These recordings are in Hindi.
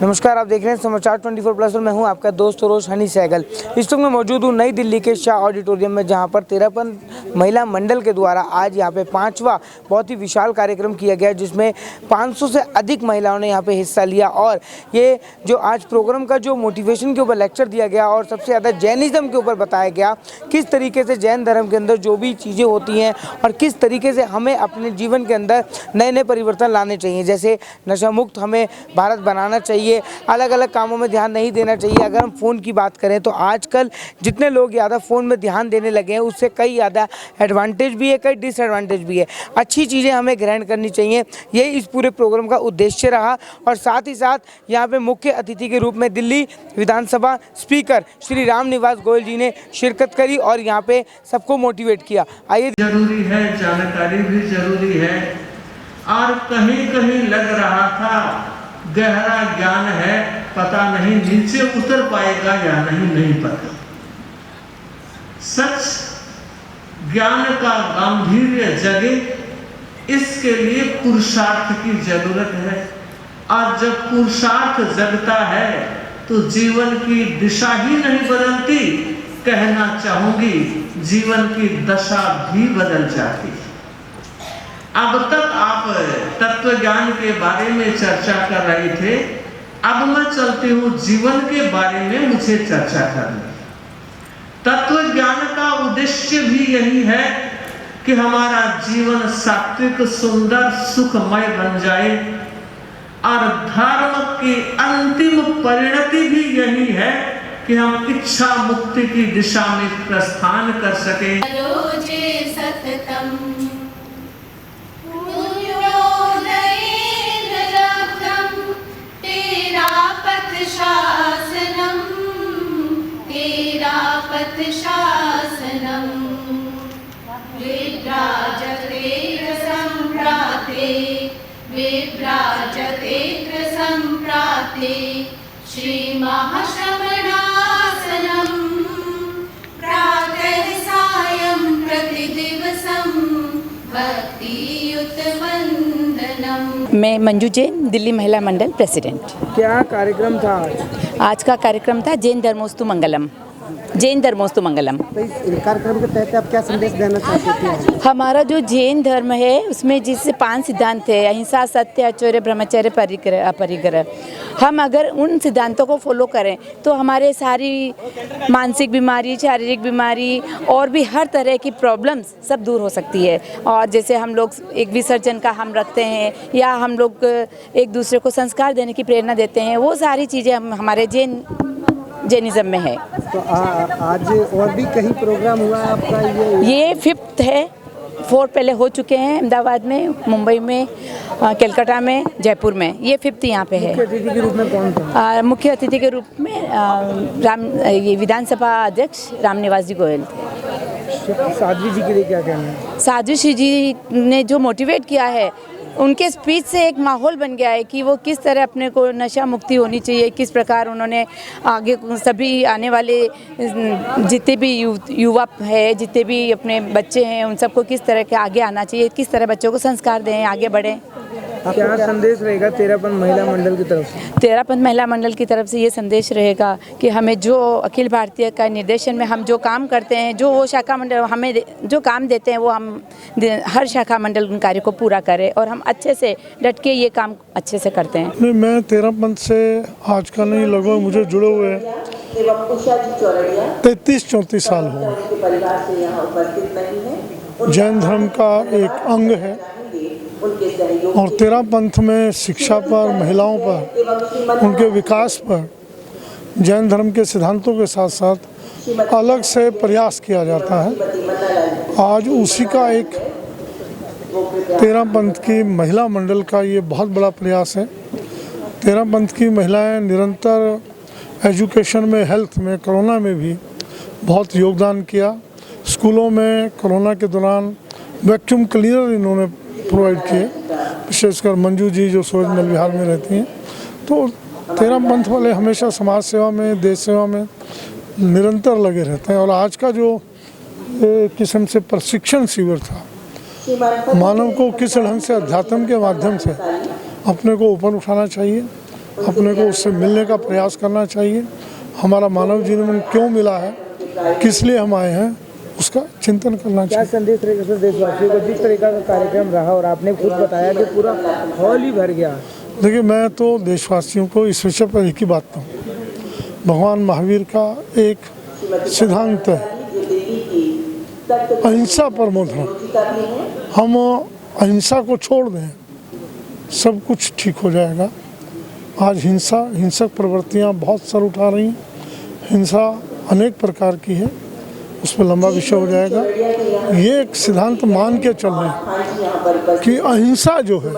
नमस्कार, आप देख रहे हैं समाचार 24+ और मैं हूं आपका दोस्त रोज हनी सहगल। इस वक्त मैं मौजूद हूं नई दिल्ली के शाह ऑडिटोरियम में, जहां पर 13 महिला मंडल के द्वारा आज यहां पे 5वां बहुत ही विशाल कार्यक्रम किया गया, जिसमें 500 से अधिक महिलाओं ने यहां पे हिस्सा लिया। और ये जो आज प्रोग्राम का जो मोटिवेशन के ऊपर लेक्चर दिया गया और सबसे ज़्यादा जैनिज़्म के ऊपर बताया गया, किस तरीके से जैन धर्म के अंदर जो भी चीज़ें होती हैं और किस तरीके से हमें अपने जीवन के अंदर नए नए परिवर्तन लाने चाहिए। जैसे नशा मुक्त हमें भारत बनाना चाहिए, अलग अलग कामों में ध्यान नहीं देना चाहिए। अगर हम फ़ोन की बात करें तो आजकल जितने लोग ज़्यादा फ़ोन में ध्यान देने लगे हैं, उससे कई ज़्यादा एडवांटेज भी है, कई डिसएडवांटेज भी है। अच्छी चीज़ें हमें ग्रहण करनी चाहिए, यही इस पूरे प्रोग्राम का उद्देश्य रहा। और साथ ही साथ यहाँ पे मुख्य अतिथि के रूप में दिल्ली विधानसभा स्पीकर श्री रामनिवास गोयल जी ने शिरकत करी और यहाँ पे सबको मोटिवेट किया। आइए, जरूरी है, जानकारी भी जरूरी है, और कहीं कहीं लग रहा था गहरा ज्ञान है, पता नहीं नीचे उतर पाएगा या नहीं पता। सच ज्ञान का गांधीर्य जगे, इसके लिए पुरुषार्थ की जरूरत है। और जब पुरुषार्थ जगता है तो जीवन की दिशा ही नहीं बदलती, कहना चाहूंगी जीवन की दशा भी बदल जाती। अब तक आप तत्व ज्ञान के बारे में चर्चा कर रहे थे, अब मैं चलती हूँ जीवन के बारे में मुझे चर्चा करनी। तत्व ज्ञान का उद्देश्य भी यही है कि हमारा जीवन सात्विक, सुंदर, सुखमय बन जाए, और धर्म की अंतिम परिणति भी यही है कि हम इच्छा मुक्ति की दिशा में प्रस्थान कर सके। शासनम विभ्राजते संप्राते श्री महाश्रवणासनम प्रातः सायं प्रतिदिवसं भक्तियुत वंदनम। मैं मंजू जैन, दिल्ली महिला मंडल प्रेसिडेंट। क्या कार्यक्रम था आज का कार्यक्रम था जैन धर्मोस्तु मंगलम। जैन धर्मोस्तु मंगलम। तो इस कार्यक्रम के तहत आप क्या संदेश देना चाहते हैं? हमारा जो जैन धर्म है उसमें जिससे 5 सिद्धांत है, अहिंसा, सत्य, आचौर्य, ब्रह्मचर्य, अपरिग्रह। हम अगर उन सिद्धांतों को फॉलो करें तो हमारे सारी मानसिक बीमारी, शारीरिक बीमारी और भी हर तरह की प्रॉब्लम्स सब दूर हो सकती है। और जैसे हम लोग एक विसर्जन का हम रखते हैं, या हम लोग एक दूसरे को संस्कार देने की प्रेरणा देते हैं, वो सारी चीज़ें हम हमारे जैनिज़्म में है। तो आज और भी कहीं प्रोग्राम हुआ आपका? ये 5th है। 4 पहले हो चुके हैं, अहमदाबाद में, मुंबई में, कलकत्ता में, जयपुर में। ये 5th यहाँ पे है। मुख्य अतिथि के रूप में कौन था? मुख्य अतिथि के रूप में ये विधानसभा अध्यक्ष रामनिवास जी गोयल थे। साध्वी जी के लिए क्या कहना है? साध्वी जी ने जो मोटिवेट किया है, उनके स्पीच से एक माहौल बन गया है कि वो किस तरह अपने को नशा मुक्ति होनी चाहिए, किस प्रकार उन्होंने आगे सभी आने वाले जितने भी युवा है, जितने भी अपने बच्चे हैं, उन सबको किस तरह के आगे आना चाहिए, किस तरह बच्चों को संस्कार दें, आगे बढ़ें। क्या संदेश रहेगा 13 महिला मंडल की तरफ से? 13 महिला मंडल की तरफ से ये संदेश रहेगा कि हमें जो अखिल भारतीय का निर्देशन में हम जो काम करते हैं, जो वो शाखा मंडल हमें जो काम देते हैं, वो हम हर शाखा मंडल उन कार्य को पूरा करें और हम अच्छे से डट के ये काम अच्छे से करते हैं। नहीं, मैं 13 पंथ से आज का नहीं, लगभग मुझे जुड़े हुए 33-34 साल हुए। जैन धर्म का एक अंग है और 13 पंथ में शिक्षा पर, महिलाओं पर, उनके विकास पर जैन धर्म के सिद्धांतों के साथ साथ अलग से प्रयास किया जाता है। आज उसी का एक 13 पंथ की महिला मंडल का ये बहुत बड़ा प्रयास है। 13 पंथ की महिलाएं निरंतर एजुकेशन में, हेल्थ में, कोरोना में भी बहुत योगदान किया। स्कूलों में कोरोना के दौरान वैक्यूम क्लीनर इन्होंने प्रोवाइड किए, विशेषकर मंजू जी जो सूरज मल विहार में रहती हैं। तो 13 पंथ वाले हमेशा समाज सेवा में, देश सेवा में निरंतर लगे रहते हैं। और आज का जो किस्म से प्रशिक्षण शिविर था, मानव को किस ढंग से अध्यात्म के माध्यम से अपने को ऊपर उठाना चाहिए, अपने को उससे मिलने का प्रयास करना चाहिए। हमारा मानव जीवन क्यों मिला है, किस लिए हम आए हैं, उसका चिंतन करना क्या चाहिए। संदेश रहेगा सर देशवासियों को, जिस तरीका का कार्यक्रम रहा और आपने खुद बताया कि पूरा हॉल ही भर गया? देखिए, मैं तो देशवासियों को इस विषय पर एक ही बात कहूँ, भगवान महावीर का एक सिद्धांत है, अहिंसा परमो धर्म। हम अहिंसा को छोड़ दें, सब कुछ ठीक हो जाएगा। आज हिंसक प्रवृत्तियाँ बहुत सर उठा रही हैं। हिंसा अनेक प्रकार की है, उस पर लंबा विषय हो जाएगा। ये एक सिद्धांत मान के चल रहे हैं कि अहिंसा जो है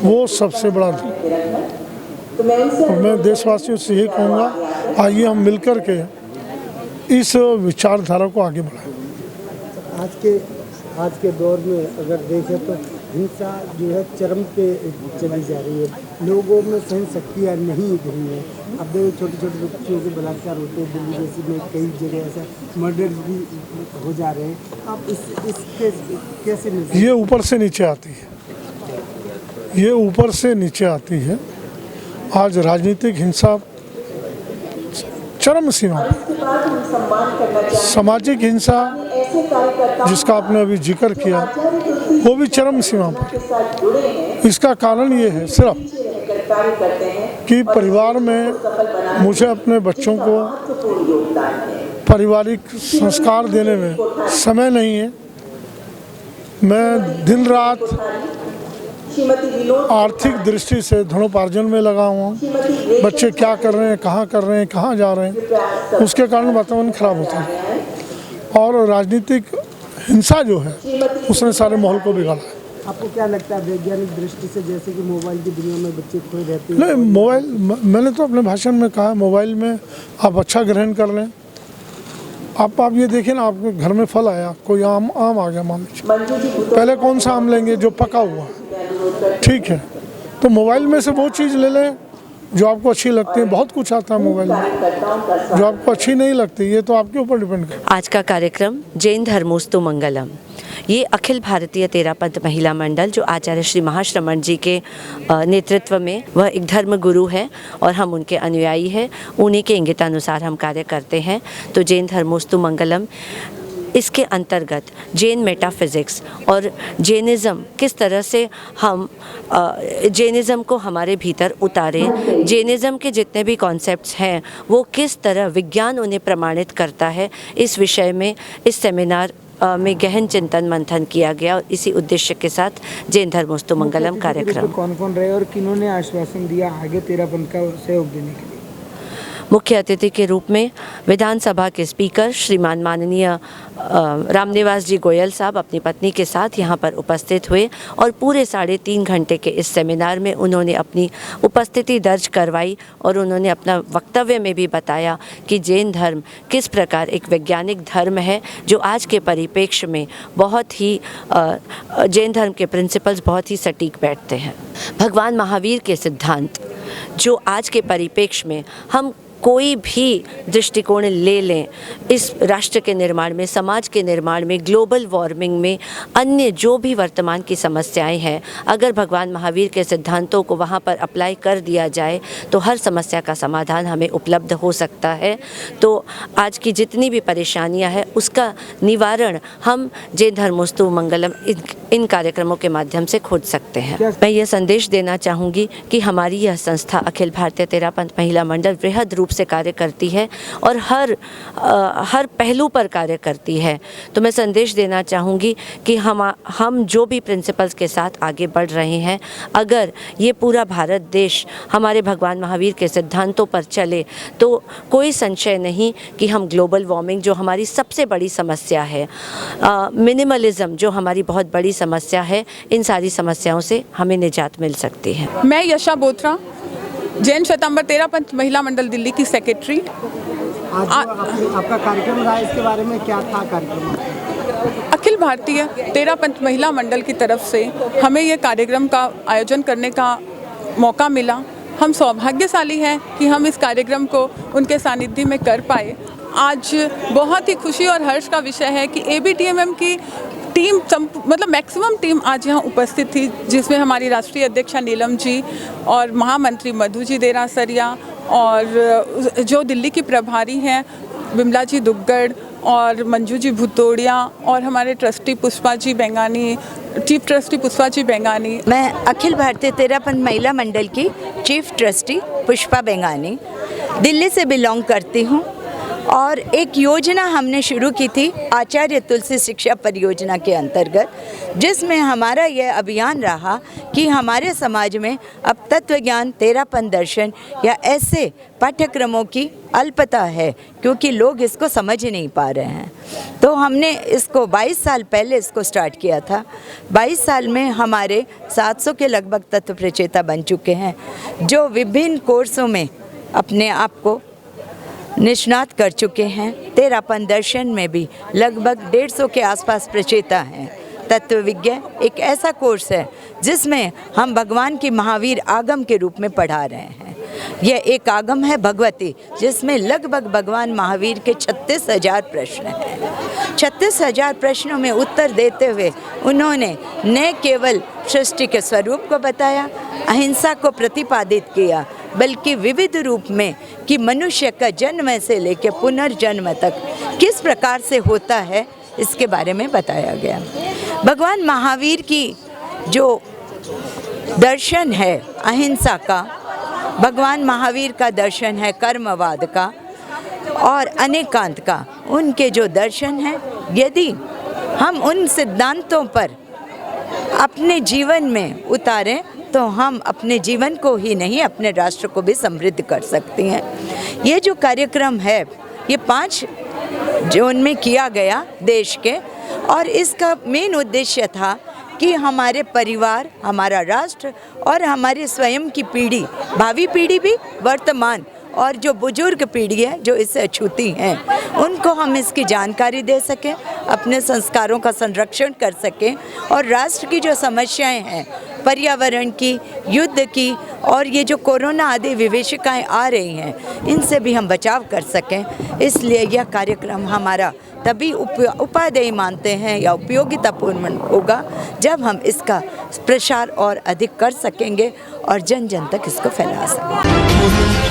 वो सबसे बड़ा धर्म है। और मैं देशवासियों से यही कहूँगा, आइए हम मिलकर के इस विचारधारा को आगे बढ़ाएं। आज के दौर में अगर देखें तो हिंसा जो है चरम पे चली जा रही है, लोगों में सहन शक्तियाँ नहीं रही है। अब देखो छोटे छोटे बच्चों के बलात्कार होते हैं, दिल्ली जैसी में कई जगह ऐसा मर्डर भी हो जा रहे हैं। आप इसके कैसे ये ऊपर से नीचे आती है, ये ऊपर से नीचे आती है। आज राजनीतिक हिंसा चरम सीमा पर, सामाजिक हिंसा जिसका आपने अभी जिक्र किया वो भी चरम सीमा पर। इसका कारण ये है सिर्फ कि परिवार में मुझे अपने बच्चों को पारिवारिक संस्कार देने में समय नहीं है। मैं दिन रात आर्थिक दृष्टि से धनोपार्जन में लगा हुआ हूँ। बच्चे क्या कर रहे हैं, कहाँ कर रहे हैं, कहाँ जा रहे हैं, उसके कारण वातावरण खराब होता है। और राजनीतिक हिंसा जो है उसने सारे माहौल को बिगाड़ा है। आपको क्या लगता है वैज्ञानिक दृष्टि से, जैसे कि मोबाइल की दुनिया में बच्चे खोए रहते हैं? नहीं, मोबाइल, मैंने तो अपने भाषण में कहा, मोबाइल में आप अच्छा ग्रहण कर लें। आप ये देखें ना, आपके घर में फल आया, कोई आम आ गया मान लीजिए, पहले कौन सा आम लेंगे? जो पका हुआ है, ठीक है। तो मोबाइल में से वो चीज़ ले लें जो आपको अच्छी लगती है। बहुत कुछ आता है मोबाइल में, जो आपको अच्छी नहीं लगती, ये तो आपके ऊपर डिपेंड करता है। आज का कार्यक्रम जैन धर्मोस्तु मंगलम, ये अखिल भारतीय तेरापंथ महिला मंडल जो आचार्य श्री महाश्रमण जी के नेतृत्व में, वह एक धर्म गुरु है और हम उनके अनुयायी हैं, उन्हीं के इंगितानुसार हम कार्य करते हैं। तो जैन धर्मोस्तु मंगलम, इसके अंतर्गत जैन मेटाफिज़िक्स और जैनिज़्म, किस तरह से हम जैनिज़्म को हमारे भीतर उतारें, जैनिज़्म के जितने भी कॉन्सेप्ट्स हैं वो किस तरह विज्ञान उन्हें प्रमाणित करता है, इस विषय में इस सेमिनार में गहन चिंतन मंथन किया गया। और इसी उद्देश्य के साथ जैन धर्मोस्तु मंगलम कार्यक्रम। कौन कौन रहे और किन्होंने आश्वासन दिया आगे तेरापंथ का सहयोग देने के लिए? मुख्य अतिथि के रूप में विधानसभा के स्पीकर श्रीमान माननीय रामनिवास जी गोयल साहब अपनी पत्नी के साथ यहाँ पर उपस्थित हुए और पूरे 3.5 घंटे के इस सेमिनार में उन्होंने अपनी उपस्थिति दर्ज करवाई और उन्होंने अपना वक्तव्य में भी बताया कि जैन धर्म किस प्रकार एक वैज्ञानिक धर्म है जो आज के परिप्रेक्ष्य में बहुत ही जैन धर्म के प्रिंसिपल्स बहुत ही सटीक बैठते हैं। भगवान महावीर के सिद्धांत जो आज के परिप्रेक्ष्य में हम कोई भी दृष्टिकोण ले लें, इस राष्ट्र के निर्माण में, समाज के निर्माण में, ग्लोबल वार्मिंग में, अन्य जो भी वर्तमान की समस्याएं हैं, अगर भगवान महावीर के सिद्धांतों को वहाँ पर अप्लाई कर दिया जाए तो हर समस्या का समाधान हमें उपलब्ध हो सकता है। तो आज की जितनी भी परेशानियां हैं उसका निवारण हम जैन धर्मोस्तु मंगलम इन कार्यक्रमों के माध्यम से खोज सकते हैं। मैं ये संदेश देना चाहूँगी कि हमारी यह संस्था अखिल भारतीय तेरापंथ महिला मंडल वृहद रूप से कार्य करती है और हर पहलू पर कार्य करती है। तो मैं संदेश देना चाहूँगी कि हम जो भी प्रिंसिपल्स के साथ आगे बढ़ रहे हैं, अगर ये पूरा भारत देश हमारे भगवान महावीर के सिद्धांतों पर चले तो कोई संशय नहीं कि हम ग्लोबल वार्मिंग जो हमारी सबसे बड़ी समस्या है, मिनिमलिज्म जो हमारी बहुत बड़ी समस्या है, इन सारी समस्याओं से हमें निजात मिल सकती है। मैं यशा बोथरा, जैन श्वेतांबर तेरापंथ महिला मंडल दिल्ली की सेक्रेटरी। आपका कार्यक्रम रहा, इसके बारे में क्या था कार्यक्रम? अखिल भारतीय तेरापंथ महिला मंडल की तरफ से हमें ये कार्यक्रम का आयोजन करने का मौका मिला। हम सौभाग्यशाली हैं कि हम इस कार्यक्रम को उनके सानिध्य में कर पाए। आज बहुत ही खुशी और हर्ष का विषय है कि ABTMM की मतलब मैक्सिमम टीम आज यहाँ उपस्थित थी, जिसमें हमारी राष्ट्रीय अध्यक्षा नीलम जी और महामंत्री मधु जी देरासरिया और जो दिल्ली की प्रभारी हैं विमला जी दुग्गड़ और मंजू जी भुतोड़िया और हमारे trustee Pushpa ji Bengani, chief trustee Pushpa ji Bengani. मैं अखिल भारतीय तेरापंथ महिला मंडल की चीफ ट्रस्टी पुष्पा बेंगानी दिल्ली से बिलोंग करती हूँ और एक योजना हमने शुरू की थी आचार्य तुलसी शिक्षा परियोजना के अंतर्गत, जिसमें हमारा यह अभियान रहा कि हमारे समाज में अब तत्व ज्ञान, तेरापंथ दर्शन या ऐसे पाठ्यक्रमों की अल्पता है क्योंकि लोग इसको समझ नहीं पा रहे हैं। तो हमने इसको 22 साल पहले इसको स्टार्ट किया था। 22 साल में हमारे 700 के लगभग तत्व प्रचेता बन चुके हैं, जो विभिन्न कोर्सों में अपने आप को निष्णात कर चुके हैं। तेरापंथ दर्शन में भी लगभग 150 के आसपास प्रचेता हैं। तत्व विज्ञान एक ऐसा कोर्स है जिसमें हम भगवान की महावीर आगम के रूप में पढ़ा रहे हैं। यह एक आगम है भगवती, जिसमें लगभग भगवान महावीर के 36,000 प्रश्न हैं। 36,000 प्रश्नों में उत्तर देते हुए उन्होंने न केवल सृष्टि के स्वरूप को बताया, अहिंसा को प्रतिपादित किया, बल्कि विविध रूप में कि मनुष्य का जन्म से लेकर पुनर्जन्म तक किस प्रकार से होता है इसके बारे में बताया गया। भगवान महावीर की जो दर्शन है अहिंसा का, भगवान महावीर का दर्शन है कर्मवाद का और अनेकांत का, उनके जो दर्शन हैं, यदि हम उन सिद्धांतों पर अपने जीवन में उतारें तो हम अपने जीवन को ही नहीं अपने राष्ट्र को भी समृद्ध कर सकते हैं। ये जो कार्यक्रम है ये 5 जोन में किया गया देश के, और इसका मेन उद्देश्य था कि हमारे परिवार, हमारा राष्ट्र और हमारी स्वयं की पीढ़ी, भावी पीढ़ी भी, वर्तमान और जो बुजुर्ग पीढ़ी है जो इससे अछूती हैं, उनको हम इसकी जानकारी दे सकें, अपने संस्कारों का संरक्षण कर सकें और राष्ट्र की जो समस्याएं हैं, पर्यावरण की, युद्ध की और ये जो कोरोना आदि विभीषिकाएं आ रही हैं, इनसे भी हम बचाव कर सकें। इसलिए यह कार्यक्रम हमारा तभी उपादेय मानते हैं या उपयोगितापूर्ण होगा जब हम इसका प्रसार और अधिक कर सकेंगे और जन जन तक इसको फैला सकें।